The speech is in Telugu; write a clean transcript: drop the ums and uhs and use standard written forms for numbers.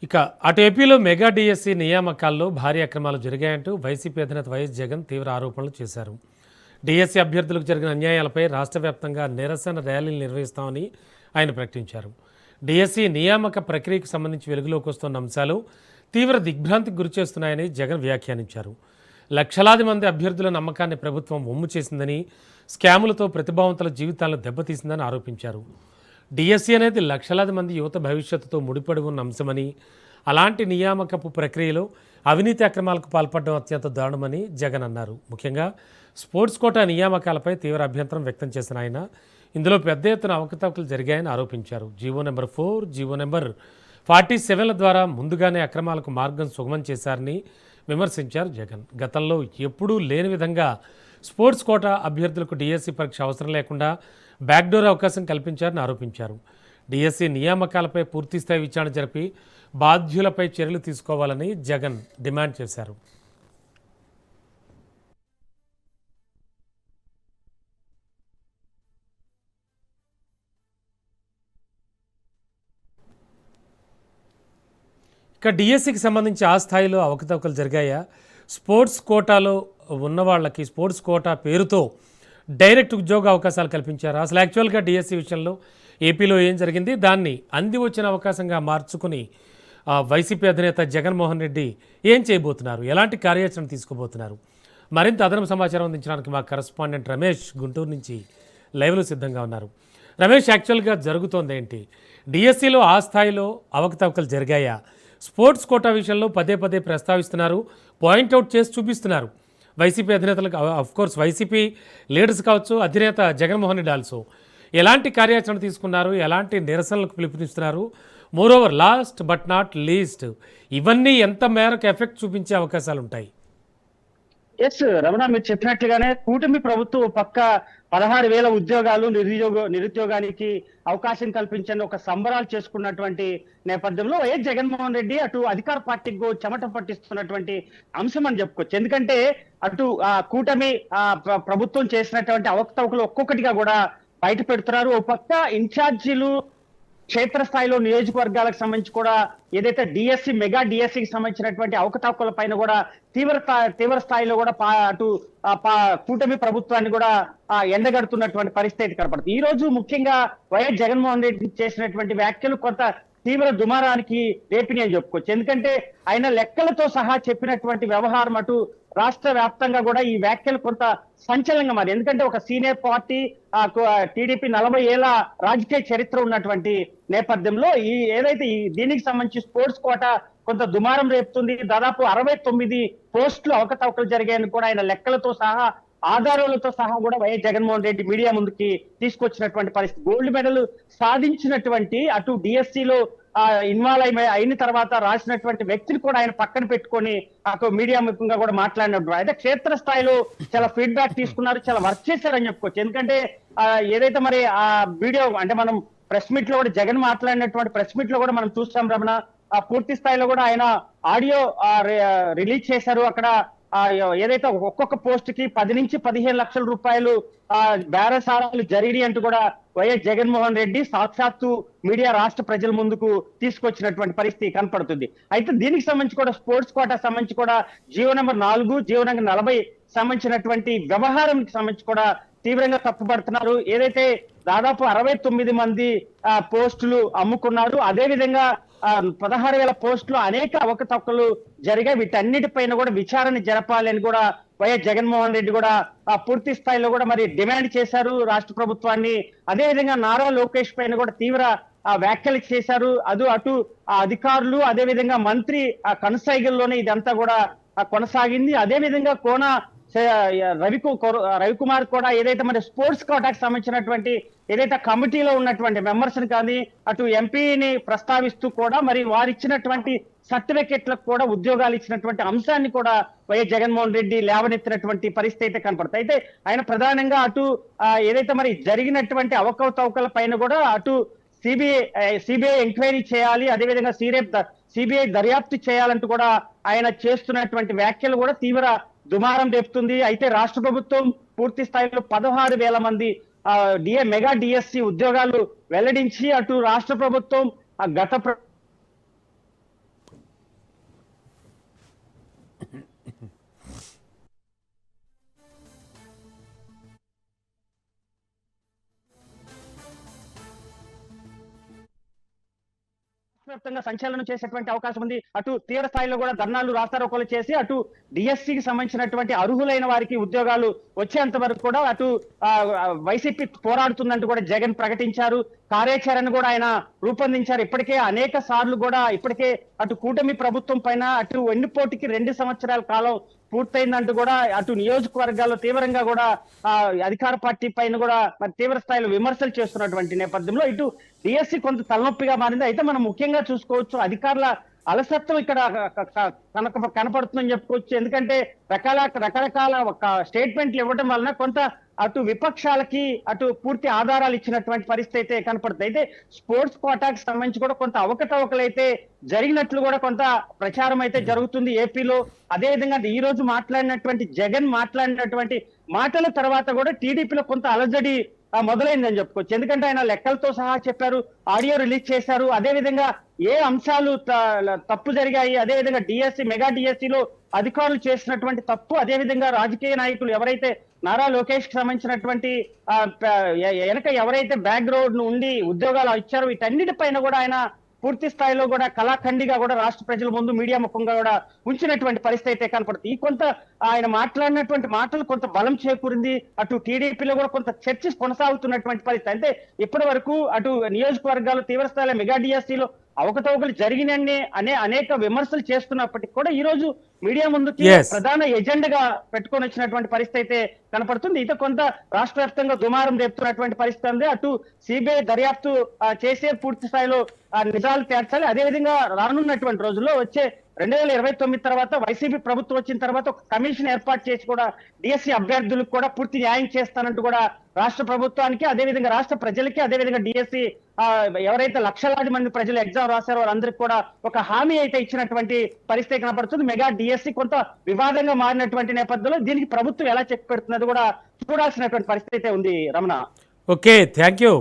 ఇక అటు ఏపీలో మెగా డిఎస్సి నియామకాల్లో భారీ అక్రమాలు జరిగాయంటూ వైసీపీ అధినేత వైఎస్ జగన్ తీవ్ర ఆరోపణలు చేశారు. డిఎస్సి అభ్యర్థులకు జరిగిన అన్యాయాలపై రాష్ట్ర వ్యాప్తంగా నిరసన ర్యాలీలు నిర్వహిస్తామని ఆయన ప్రకటించారు. డిఎస్సి నియామక ప్రక్రియకు సంబంధించి వెలుగులోకి వస్తున్న అంశాలు తీవ్ర దిగ్భ్రాంతికి గురిచేస్తున్నాయని జగన్ వ్యాఖ్యానించారు. లక్షలాది మంది అభ్యర్థుల నమ్మకాన్ని ప్రభుత్వం ఒమ్ము చేసిందని, స్కాములతో ప్రతిభావంతుల జీవితాలను దెబ్బతీసిందని ఆరోపించారు. డిఎస్సి అనేది లక్షలాది మంది యువత భవిష్యత్తుతో ముడిపడి ఉన్న అంశమని, అలాంటి నియామకపు ప్రక్రియలో అవినీతి అక్రమాలకు పాల్పడడం అత్యంత దారుణమని జగన్ అన్నారు. ముఖ్యంగా స్పోర్ట్స్ కోటా నియామకాలపై తీవ్ర అభ్యంతరం వ్యక్తం చేసిన ఆయన ఇందులో పెద్ద ఎత్తున అవకతవకలు జరిగాయని ఆరోపించారు. జీవో నెంబర్ 4, జీవో నెంబర్ 47ల ద్వారా ముందుగానే అక్రమాలకు మార్గం సుగమం చేశారని విమర్శించారు జగన్. గతంలో ఎప్పుడూ లేని విధంగా స్పోర్ట్స్ కోటా అభ్యర్థులకు డిఎస్సి పరీక్ష అవసరం లేకుండా బ్యాక్డోర్ అవకాశం కల్పించారని ఆరోపించారు. డిఎస్సి నియామకాలపై పూర్తిస్థాయి విచారణ జరిపి బాధ్యులపై చర్యలు తీసుకోవాలని జగన్ డిమాండ్ చేశారు. ఇక డిఎస్సికి సంబంధించి ఆ స్థాయిలో అవకతవకలు జరిగాయా? స్పోర్ట్స్ కోటాలో ఉన్న వాళ్ళకి స్పోర్ట్స్ కోటా పేరుతో డైరెక్ట్ ఉద్యోగ అవకాశాలు కల్పించారు. అసలు యాక్చువల్గా డిఎస్సి విషయంలో ఏపీలో ఏం జరిగింది, దాన్ని అంది వచ్చిన అవకాశంగా మార్చుకుని వైసీపీ అధినేత జగన్మోహన్ రెడ్డి ఏం చేయబోతున్నారు, ఎలాంటి కార్యాచరణ తీసుకోబోతున్నారు? మరింత అదనపు సమాచారం అందించడానికి మా కరెస్పాండెంట్ రమేష్ గుంటూరు నుంచి లైవ్లో సిద్ధంగా ఉన్నారు. రమేష్, యాక్చువల్గా జరుగుతోంది ఏంటి? డిఎస్సిలో ఆ స్థాయిలో అవకతవకలు జరిగాయా? స్పోర్ట్స్ కోటా విషయంలో పదే పదే ప్రస్తావిస్తున్నారు, పాయింట్అవుట్ చేసి చూపిస్తున్నారు వైసీపీ అధినేతలకు. కోర్స్ వైసీపీ లీడర్స్ కావచ్చు, అధినేత జగన్మోహన్ రెడ్డి ఆల్సో ఎలాంటి కార్యాచరణ తీసుకున్నారు, ఎలాంటి నిరసనలకు పిలుపునిస్తున్నారు? Moreover last but not least, ఇవన్నీ ఎంత మేరకు ఎఫెక్ట్ చూపించే అవకాశాలు ఉంటాయి? ఎస్ రమణ, మీరు చెప్పినట్లుగానే కూటమి ప్రభుత్వం పక్క 16,000 ఉద్యోగాలు నిరుద్యోగానికి అవకాశం కల్పించని ఒక సంబరాలు చేసుకున్నటువంటి నేపథ్యంలో వైఎస్ జగన్మోహన్ రెడ్డి అటు అధికార పార్టీకి చెమట పట్టిస్తున్నటువంటి అంశం అని చెప్పుకోవచ్చు. ఎందుకంటే అటు కూటమి ప్రభుత్వం చేసినటువంటి అవకతవకలు ఒక్కొక్కటిగా కూడా బయట పెడుతున్నారు. ఓ పక్క ఇన్ఛార్జీలు క్షేత్రస్థాయిలో నియోజకవర్గాలకు సంబంధించి కూడా ఏదైతే డిఎస్సి మెగా డిఎస్సికి సంబంధించినటువంటి అవకతవకల పైన కూడా తీవ్ర స్థాయిలో కూడా అటు కూటమి ప్రభుత్వాన్ని కూడా ఎండగడుతున్నటువంటి పరిస్థితి కనపడుతుంది. ఈ రోజు ముఖ్యంగా వైఎస్ జగన్మోహన్ రెడ్డి చేసినటువంటి వ్యాఖ్యలు కొంత తీవ్ర దుమారానికి రేపిని అని చెప్పుకోవచ్చు. ఎందుకంటే ఆయన లెక్కలతో సహా చెప్పినటువంటి వ్యవహారం అటు రాష్ట్ర వ్యాప్తంగా కూడా ఈ వ్యాఖ్యలు కొంత సంచలనంగా మారి. ఎందుకంటే ఒక సీనియర్ పార్టీ టీడీపీ 40 ఏళ్ల రాజకీయ చరిత్ర ఉన్నటువంటి నేపథ్యంలో ఏదైతే దీనికి సంబంధించి స్పోర్ట్స్ కోటా కొంత దుమారం రేపుతుంది. దాదాపు 69 పోస్టులు అవకతవకలు జరిగాయని కూడా ఆయన లెక్కలతో సహా ఆధారాలతో సహా కూడా వైఎస్ జగన్మోహన్ రెడ్డి మీడియా ముందుకి తీసుకొచ్చినటువంటి పరిస్థితి. గోల్డ్ మెడల్ సాధించినటువంటి అటు డిఎస్సిలో ఇన్వాల్వ్ అయిన తర్వాత రాసినటువంటి వ్యక్తిని కూడా ఆయన పక్కన పెట్టుకొని అటు మీడియా ముఖంగా కూడా మాట్లాడినట్టు అయితే క్షేత్రస్థాయిలో చాలా ఫీడ్బ్యాక్ తీసుకున్నారు, చాలా వర్క్ చేశారని చెప్పుకోవచ్చు. ఎందుకంటే ఏదైతే మరి ఆ వీడియో అంటే మనం ప్రెస్ మీట్ లో కూడా జగన్ మాట్లాడినటువంటి ప్రెస్ మీట్ లో కూడా మనం చూస్తాం రమణ, పూర్తి స్థాయిలో కూడా ఆయన ఆడియో రిలీజ్ చేశారు. అక్కడ ఏదైతే ఒక్కొక్క పోస్ట్ కి 10 నుంచి 15 లక్షల రూపాయలు బేరసారాలు జరిగి అంటూ కూడా వైఎస్ జగన్మోహన్ రెడ్డి సాక్షాత్తు మీడియా రాష్ట్ర ప్రజల ముందుకు తీసుకొచ్చినటువంటి పరిస్థితి కనపడుతుంది. అయితే దీనికి సంబంధించి కూడా స్పోర్ట్స్ కోటా సంబంధించి కూడా జీవో నెంబర్ 4, జీవో నెంబర్ 40 సంబంధించినటువంటి వ్యవహారానికి సంబంధించి కూడా తీవ్రంగా తప్పుపడుతున్నారు. ఏదైతే దాదాపు 69 మంది పోస్టులు అమ్ముకున్నారు, అదేవిధంగా 16,000 పోస్టులు అనేక అవకతవకలు జరిగాయి. వీటన్నిటిపైన కూడా విచారణ జరపాలని కూడా వైఎస్ జగన్మోహన్ రెడ్డి కూడా పూర్తి స్థాయిలో కూడా మరి డిమాండ్ చేశారు రాష్ట్ర ప్రభుత్వాన్ని. అదేవిధంగా నారా లోకేష్ పైన కూడా తీవ్ర వ్యాఖ్యలు చేశారు. అటు అధికారులు అదేవిధంగా మంత్రి కనసాగిల్లోనే ఇదంతా కూడా కొనసాగింది. అదేవిధంగా కోన రవికుమార్ కూడా ఏదైతే మరి స్పోర్ట్స్ కోటాకి సంబంధించినటువంటి ఏదైతే కమిటీలో ఉన్నటువంటి మెంబర్స్ కానీ అటు ఎంపీని ప్రస్తావిస్తూ కూడా మరి వారు ఇచ్చినటువంటి సర్టిఫికెట్లకు కూడా ఉద్యోగాలు ఇచ్చినటువంటి అంశాన్ని కూడా వైఎస్ జగన్మోహన్ రెడ్డి లేవనెత్తినటువంటి పరిస్థితి అయితే కనపడుతుంది. అయితే ఆయన ప్రధానంగా అటు ఏదైతే మరి జరిగినటువంటి అవకతవకల పైన కూడా అటు సిబిఐ ఎంక్వైరీ చేయాలి, అదేవిధంగా సిబిఐ దర్యాప్తు చేయాలంటూ కూడా ఆయన చేస్తున్నటువంటి వ్యాఖ్యలు కూడా తీవ్ర దుమారం రేపుతుంది. అయితే రాష్ట్ర ప్రభుత్వం పూర్తి స్థాయిలో 16,000 మంది మెగా డిఎస్సి ఉద్యోగాలు వెల్లడించి అటు రాష్ట్ర ప్రభుత్వం గత వ్యాప్తంగా సంచలనం చేసేటువంటి అవకాశం ఉంది. అటు తీవ్ర స్థాయిలో కూడా ధర్నాలు రాస్తారోకోలు చేసి అటు డిఎస్సికి సంబంధించినటువంటి అర్హులైన వారికి ఉద్యోగాలు వచ్చేంత వరకు కూడా అటు వైసీపీ పోరాడుతుందంటూ కూడా జగన్ ప్రకటించారు. కార్యాచరణ కూడా ఆయన రూపొందించారు. ఇప్పటికే అనేక సార్లు కూడా ఇప్పటికే అటు కూటమి ప్రభుత్వం పైన అటు వెన్నుపోటుకి 2 సంవత్సరాల కాలం పూర్తయిందంటూ కూడా అటు నియోజకవర్గాల్లో తీవ్రంగా కూడా అధికార పార్టీ పైన కూడా మరి తీవ్ర స్థాయిలో విమర్శలు చేస్తున్నటువంటి నేపథ్యంలో ఇటు డిఎస్సి కొంత తలనొప్పిగా మారింది. అయితే మనం ముఖ్యంగా చూసుకోవచ్చు అధికారుల అలసత్వం ఇక్కడ కనపడుతుందని చెప్పుకోవచ్చు. ఎందుకంటే రకరకాల ఒక స్టేట్మెంట్లు ఇవ్వడం వలన కొంత అటు విపక్షాలకి అటు పూర్తి ఆధారాలు ఇచ్చినటువంటి పరిస్థితి అయితే కనపడుతుంది. అయితే స్పోర్ట్స్ కోటాకి సంబంధించి కూడా కొంత అవకతవకలు అయితే జరిగినట్లు కూడా కొంత ప్రచారం అయితే జరుగుతుంది ఏపీలో. అదేవిధంగా ఈ రోజు మాట్లాడినటువంటి జగన్ మాట్లాడినటువంటి మాటల తర్వాత కూడా టీడీపీలో కొంత అలజడి మొదలైందని చెప్పుకోవచ్చు. ఎందుకంటే ఆయన లెక్కలతో సహా చెప్పారు, ఆడియో రిలీజ్ చేశారు. అదేవిధంగా ఏ అంశాలు తప్పు జరిగాయి, అదేవిధంగా డిఎస్సి మెగా డిఎస్సిలో అధికారులు చేసినటువంటి తప్పు, అదేవిధంగా రాజకీయ నాయకులు ఎవరైతే నారా లోకేష్ కి సంబంధించినటువంటి వెనక ఎవరైతే బ్యాక్గ్రౌండ్ ఉండి ఉద్యోగాలు ఇచ్చారో వీటన్నిటిపైన కూడా ఆయన పూర్తి స్థాయిలో కూడా కళాఖండిగా కూడా రాష్ట్ర ప్రజల ముందు మీడియా ముఖంగా కూడా ఉంచినటువంటి పరిస్థితి అయితే కనపడుతుంది. ఈ కొంత ఆయన మాట్లాడినటువంటి మాటలు కొంత బలం చేకూరింది. అటు టీడీపీలో కూడా కొంత చర్చ కొనసాగుతున్నటువంటి పరిస్థితి. అంటే ఇప్పటి వరకు అటు నియోజకవర్గాలు తీవ్ర స్థాయిలో మెగా డిఎస్సిలో అవకతవకలు జరిగినన్ని అనేక విమర్శలు చేస్తున్నప్పటికీ కూడా ఈ రోజు మీడియా ముందుకి ప్రధాన ఎజెండాగా పెట్టుకొని వచ్చినటువంటి పరిస్థితి అయితే కనపడుతుంది. ఇది కొంత రాష్ట్ర వ్యాప్తంగా దుమారం రేపుతున్నటువంటి పరిస్థితి ఉంది. అటు సిబిఐ దర్యాప్తు చేసే పూర్తి స్థాయిలో నిజాలు తేల్చాలి. అదేవిధంగా రానున్నటువంటి రోజుల్లో వచ్చే 2029 తర్వాత వైసీపీ ప్రభుత్వం వచ్చిన తర్వాత ఒక కమిషన్ ఏర్పాటు చేసి కూడా డిఎస్సి అభ్యర్థులకు కూడా పూర్తి న్యాయం చేస్తానంటూ కూడా రాష్ట్ర ప్రభుత్వానికి అదేవిధంగా రాష్ట్ర ప్రజలకి అదేవిధంగా డిఎస్సి ఎవరైతే లక్షలాది మంది ప్రజలు ఎగ్జామ్ రాశారో వాళ్ళందరికీ కూడా ఒక హామీ అయితే ఇచ్చినటువంటి పరిస్థితి కనపడుతుంది. మెగా డిఎస్సి కొంత వివాదంగా మారినటువంటి నేపథ్యంలో దీనికి ప్రభుత్వం ఎలా చెక్ పెడుతున్నది కూడా చూడాల్సినటువంటి పరిస్థితి అయితే ఉంది. Ramana, okay, thank you.